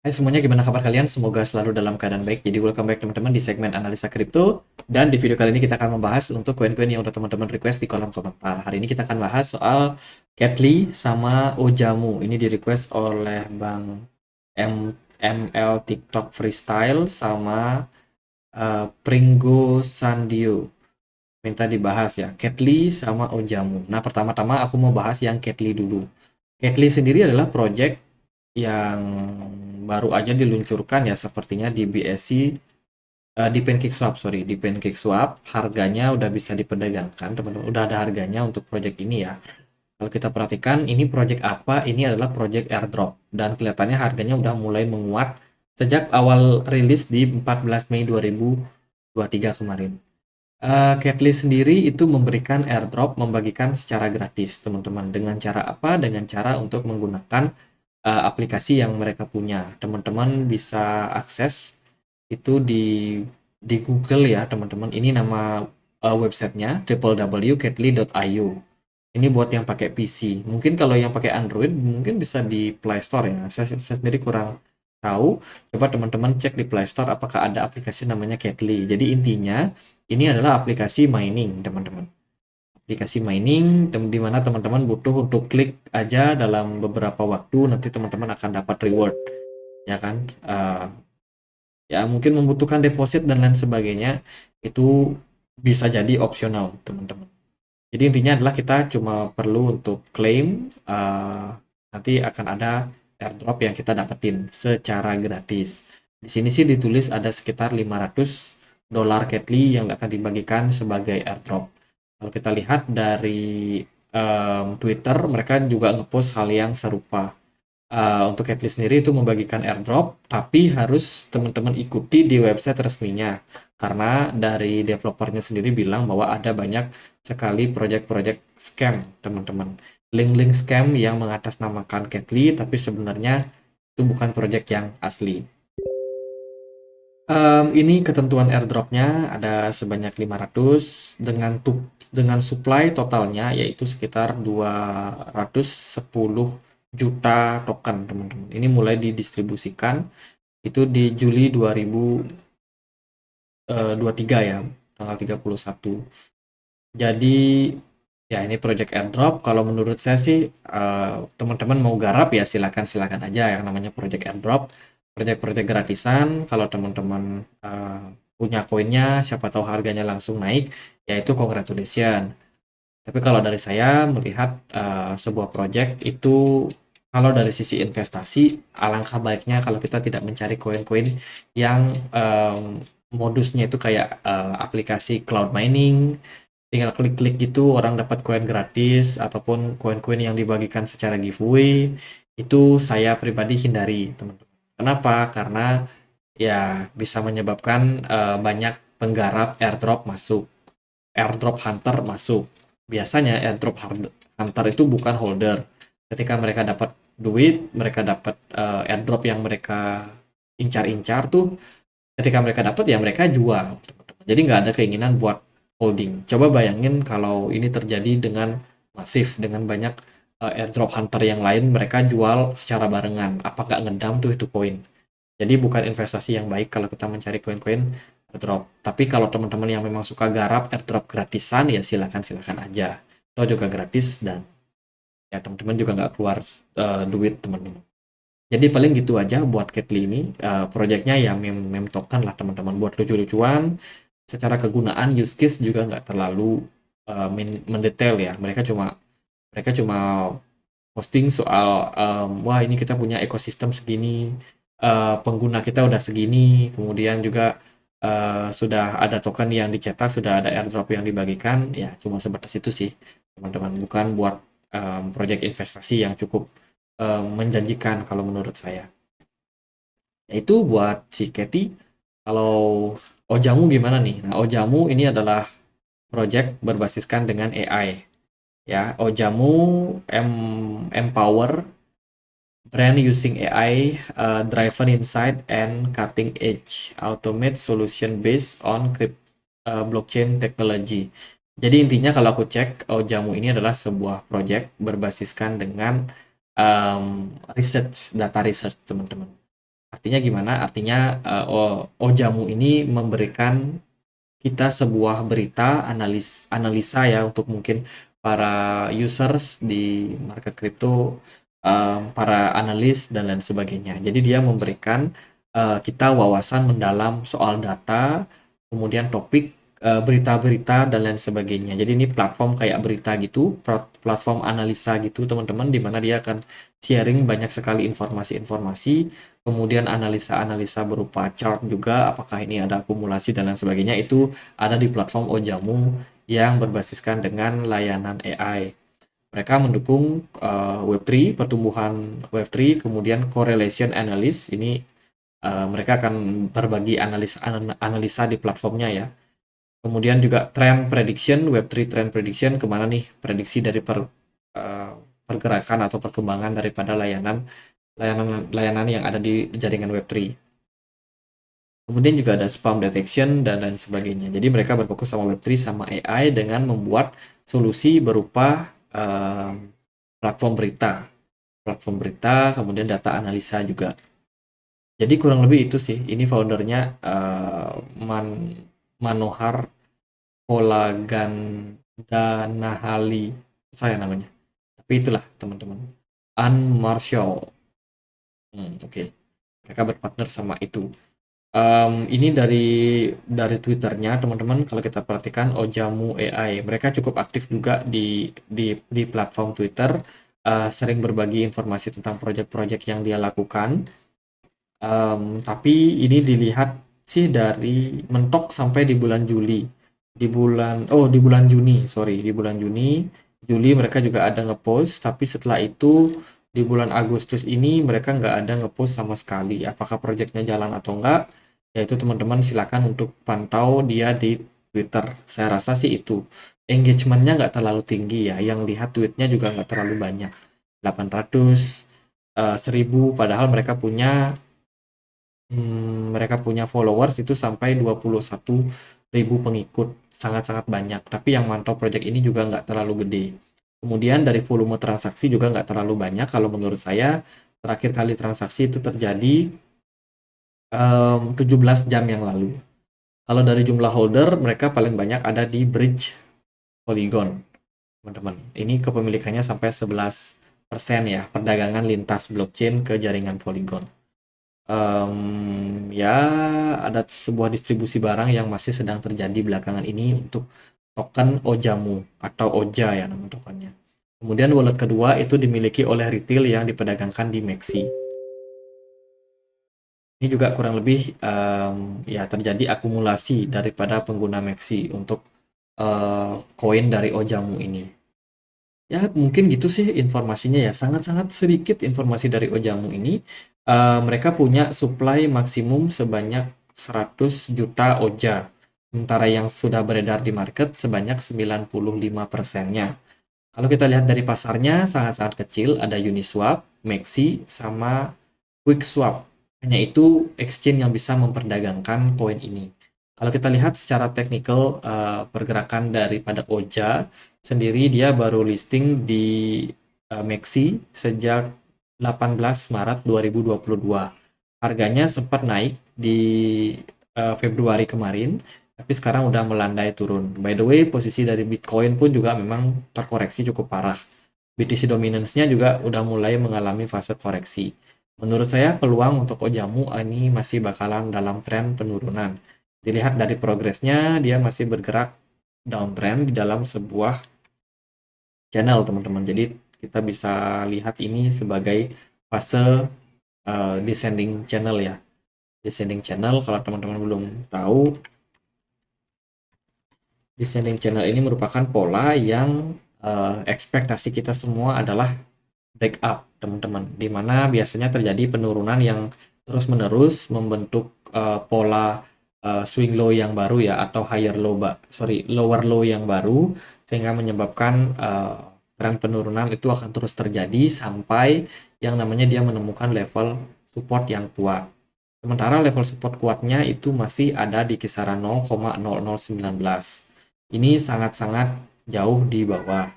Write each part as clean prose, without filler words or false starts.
Hai semuanya, gimana kabar kalian? Semoga selalu dalam keadaan baik. Jadi welcome back teman-teman di segmen analisa kripto. Dan di video kali ini kita akan membahas untuk koin-koin yang udah teman-teman request di kolom komentar. Hari ini kita akan bahas soal Ketli sama Ojamu. Ini di request oleh Bang ML TikTok Freestyle sama Pringgo Sandio. Minta dibahas ya, Ketli sama Ojamu. Nah, pertama-tama aku mau bahas yang Ketli dulu. Ketli sendiri adalah project yang baru aja diluncurkan ya sepertinya di BSC, di PancakeSwap, sorry, di PancakeSwap harganya udah bisa diperdagangkan, teman-teman. Udah ada harganya untuk project ini ya. Kalau kita perhatikan ini project apa? Ini adalah project airdrop dan kelihatannya harganya udah mulai menguat sejak awal rilis di 14 Mei 2023 kemarin. Katli sendiri itu memberikan airdrop, membagikan secara gratis, teman-teman. Dengan cara apa? Dengan cara untuk menggunakan aplikasi yang mereka punya. Teman-teman bisa akses itu di Google ya, teman-teman. Ini nama websitenya www.katli.io. Ini buat yang pakai PC. Mungkin kalau yang pakai Android mungkin bisa di Play Store ya. Saya sendiri kurang tahu. Coba teman-teman cek di Play Store apakah ada aplikasi namanya Katli. Jadi intinya ini adalah aplikasi mining, teman-teman. Aplikasi mining di mana teman-teman butuh untuk klik aja dalam beberapa waktu, nanti teman-teman akan dapat reward, ya kan? Ya mungkin membutuhkan deposit dan lain sebagainya, itu bisa jadi opsional, teman-teman. Jadi intinya adalah kita cuma perlu untuk claim, nanti akan ada airdrop yang kita dapetin secara gratis. Di sini sih ditulis ada sekitar 500 dolar Ketli yang akan dibagikan sebagai airdrop. Kalau kita lihat dari Twitter, mereka juga ngepost hal yang serupa. Untuk Katli sendiri itu membagikan airdrop, tapi harus teman-teman ikuti di website resminya. Karena dari developernya sendiri bilang bahwa ada banyak sekali project-project scam, teman-teman. Link-link scam yang mengatasnamakan Katli, tapi sebenarnya itu bukan project yang asli. Ini ketentuan airdropnya ada sebanyak 500 dengan supply totalnya yaitu sekitar 210 juta token, teman-teman. Ini mulai didistribusikan itu di Juli 2023 ya, tanggal 31. Jadi ya ini project airdrop. Kalau menurut saya sih teman-teman mau garap ya silakan aja yang namanya project airdrop. Project-project gratisan kalau teman-teman punya koinnya, siapa tahu harganya langsung naik, ya itu congratulations. Tapi kalau dari saya melihat sebuah project itu kalau dari sisi investasi, alangkah baiknya kalau kita tidak mencari koin-koin yang modusnya itu kayak aplikasi cloud mining, tinggal klik-klik gitu orang dapat koin gratis ataupun koin-koin yang dibagikan secara giveaway, itu saya pribadi hindari, teman-teman. Kenapa? Karena ya bisa menyebabkan banyak penggarap airdrop masuk, airdrop hunter masuk. Biasanya airdrop hunter itu bukan holder. Ketika mereka dapat duit, mereka dapat airdrop yang mereka incar-incar tuh, ketika mereka dapat ya mereka jual. Jadi nggak ada keinginan buat holding. Coba bayangin kalau ini terjadi dengan masif, dengan banyak airdrop hunter yang lain, mereka jual secara barengan. Apa nggak ngedam tuh itu koin? Jadi bukan investasi yang baik kalau kita mencari koin-koin airdrop. Tapi kalau teman-teman yang memang suka garap airdrop gratisan, ya silakan aja. Itu juga gratis dan ya teman-teman juga nggak keluar duit, teman-teman. Jadi paling gitu aja buat Ketli ini. Projectnya ya meme token lah, teman-teman, buat lucu-lucuan. Secara kegunaan use case juga nggak terlalu mendetail ya. Mereka cuma posting soal wah ini kita punya ekosistem segini, pengguna kita udah segini, kemudian juga sudah ada token yang dicetak, sudah ada airdrop yang dibagikan, ya cuma sebatas itu sih, teman-teman. Bukan buat project investasi yang cukup menjanjikan kalau menurut saya. Yaitu buat si Katy. Kalau Ojamu gimana nih? Nah, Ojamu ini adalah project berbasiskan dengan AI. Ya, Ojamu empower brand using AI driven insight and cutting edge automate solution based on blockchain technology. Jadi intinya kalau aku cek, Ojamu ini adalah sebuah project berbasiskan dengan research, data research, teman-teman. Artinya gimana? Artinya Ojamu ini memberikan kita sebuah berita analisa ya untuk mungkin para users di market crypto, para analis dan lain sebagainya. Jadi dia memberikan kita wawasan mendalam soal data, kemudian topik, berita-berita dan lain sebagainya. Jadi ini platform kayak berita gitu, platform analisa gitu teman-teman, di mana dia akan sharing banyak sekali informasi-informasi, kemudian analisa-analisa berupa chart juga, apakah ini ada akumulasi dan lain sebagainya, itu ada di platform Ojamu yang berbasiskan dengan layanan AI. Mereka mendukung Web3, pertumbuhan Web3, kemudian correlation analysis. Ini mereka akan berbagi analisa di platformnya ya. Kemudian juga trend prediction, Web3 trend prediction, kemana nih prediksi dari pergerakan atau perkembangan daripada layanan yang ada di jaringan Web3. Kemudian juga ada spam detection dan lain sebagainya. Jadi mereka berfokus sama Web3 sama AI dengan membuat solusi berupa platform berita, kemudian data analisa juga. Jadi kurang lebih itu sih. Ini foundernya Manohar Polagandanahali, saya namanya. Tapi itulah teman-teman. Ann Marshall. Oke. Mereka berpartner sama itu. Ini dari Twitternya teman-teman, kalau kita perhatikan Ojamu AI, mereka cukup aktif juga di platform Twitter, sering berbagi informasi tentang proyek-proyek yang dia lakukan. Tapi ini dilihat sih dari mentok sampai di bulan Juli, di bulan Juni, sorry, di bulan Juli mereka juga ada ngepost, tapi setelah itu di bulan Agustus ini mereka nggak ada ngepost sama sekali. Apakah proyeknya jalan atau enggak? Yaitu teman-teman silakan untuk pantau dia di Twitter. Saya rasa sih itu engagementnya nggak terlalu tinggi ya. Yang lihat tweetnya juga nggak terlalu banyak. 800, 1000, padahal mereka punya followers itu sampai 21.000 pengikut. Sangat-sangat banyak. Tapi yang mantau project ini juga nggak terlalu gede. Kemudian dari volume transaksi juga nggak terlalu banyak. Kalau menurut saya, terakhir kali transaksi itu terjadi 17 jam yang lalu. Kalau dari jumlah holder, mereka paling banyak ada di Bridge Polygon, teman-teman. Ini kepemilikannya sampai 11% ya, perdagangan lintas blockchain ke jaringan Polygon. Ya, ada sebuah distribusi barang yang masih sedang terjadi belakangan ini untuk token Ojamu atau Oja ya nama tokennya. Kemudian wallet kedua itu dimiliki oleh retail yang diperdagangkan di Maxi. Ini juga kurang lebih ya terjadi akumulasi daripada pengguna Maxi untuk koin dari Ojamu ini. Ya mungkin gitu sih informasinya ya, sangat-sangat sedikit informasi dari Ojamu ini. Mereka punya supply maksimum sebanyak 100 juta Oja, sementara yang sudah beredar di market sebanyak 95%-nya. Kalau kita lihat dari pasarnya sangat-sangat kecil, ada Uniswap, Maxi, sama QuickSwap. Hanya itu exchange yang bisa memperdagangkan koin ini. Kalau kita lihat secara teknikal pergerakan daripada Oja sendiri, dia baru listing di Maxi sejak 18 Maret 2022. Harganya sempat naik di Februari kemarin, tapi sekarang udah melandai turun. By the way, posisi dari Bitcoin pun juga memang terkoreksi cukup parah. BTC dominance-nya juga udah mulai mengalami fase koreksi. Menurut saya peluang untuk Ojamu ini masih bakalan dalam tren penurunan. Dilihat dari progresnya, dia masih bergerak downtrend di dalam sebuah channel, teman-teman. Jadi kita bisa lihat ini sebagai fase descending channel ya. Descending channel, kalau teman-teman belum tahu, descending channel ini merupakan pola yang ekspektasi kita semua adalah break up, teman-teman, di mana biasanya terjadi penurunan yang terus-menerus membentuk pola swing low yang baru ya, atau lower low yang baru, sehingga menyebabkan tren penurunan itu akan terus terjadi sampai yang namanya dia menemukan level support yang kuat. Sementara level support kuatnya itu masih ada di kisaran 0,0019. Ini sangat-sangat jauh di bawah.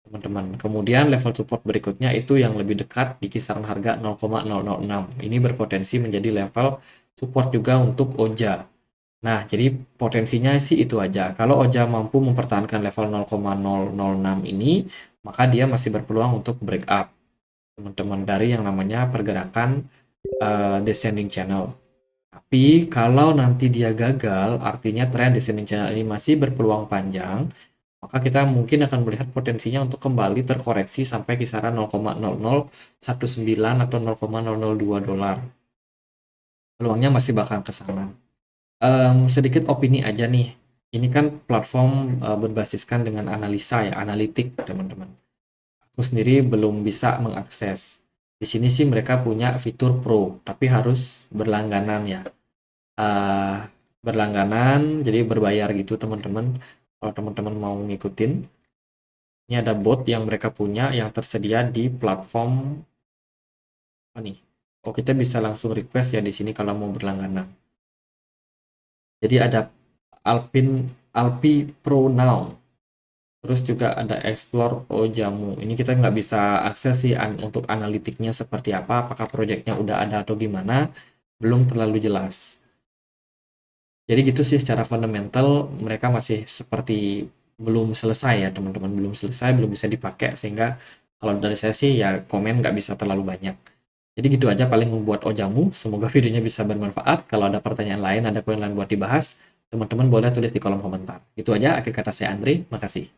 teman-teman. Kemudian level support berikutnya itu yang lebih dekat di kisaran harga 0,006. Ini berpotensi menjadi level support juga untuk OJA. Nah, jadi potensinya sih itu aja. Kalau OJA mampu mempertahankan level 0,006 ini, maka dia masih berpeluang untuk break up, teman-teman, dari yang namanya pergerakan descending channel. Tapi kalau nanti dia gagal, artinya tren descending channel ini masih berpeluang panjang, maka kita mungkin akan melihat potensinya untuk kembali terkoreksi sampai kisaran 0,0019 atau 0,002 dolar. Peluangnya masih bakal ke sana. Sedikit opini aja nih. Ini kan platform berbasiskan dengan analisa ya, analitik, teman-teman. Aku sendiri belum bisa mengakses. Di sini sih mereka punya fitur Pro, tapi harus berlangganan ya. Berlangganan, jadi berbayar gitu, teman-teman. Kalau teman-teman mau ngikutin, ini ada bot yang mereka punya yang tersedia di platform apa nih? Oh, kita bisa langsung request ya di sini kalau mau berlangganan. Jadi ada Alpi Pro Now. Terus juga ada Explore Ojamu. Ini kita nggak bisa akses sih untuk analitiknya seperti apa, apakah proyeknya udah ada atau gimana, belum terlalu jelas. Jadi gitu sih secara fundamental mereka masih seperti belum selesai ya teman-teman, belum selesai, belum bisa dipakai, sehingga kalau dari saya sih ya komen nggak bisa terlalu banyak. Jadi gitu aja paling membuat Ojamu. Semoga videonya bisa bermanfaat. Kalau ada pertanyaan lain, ada poin lain buat dibahas, teman-teman boleh tulis di kolom komentar. Itu aja akhir kata saya Andre, makasih.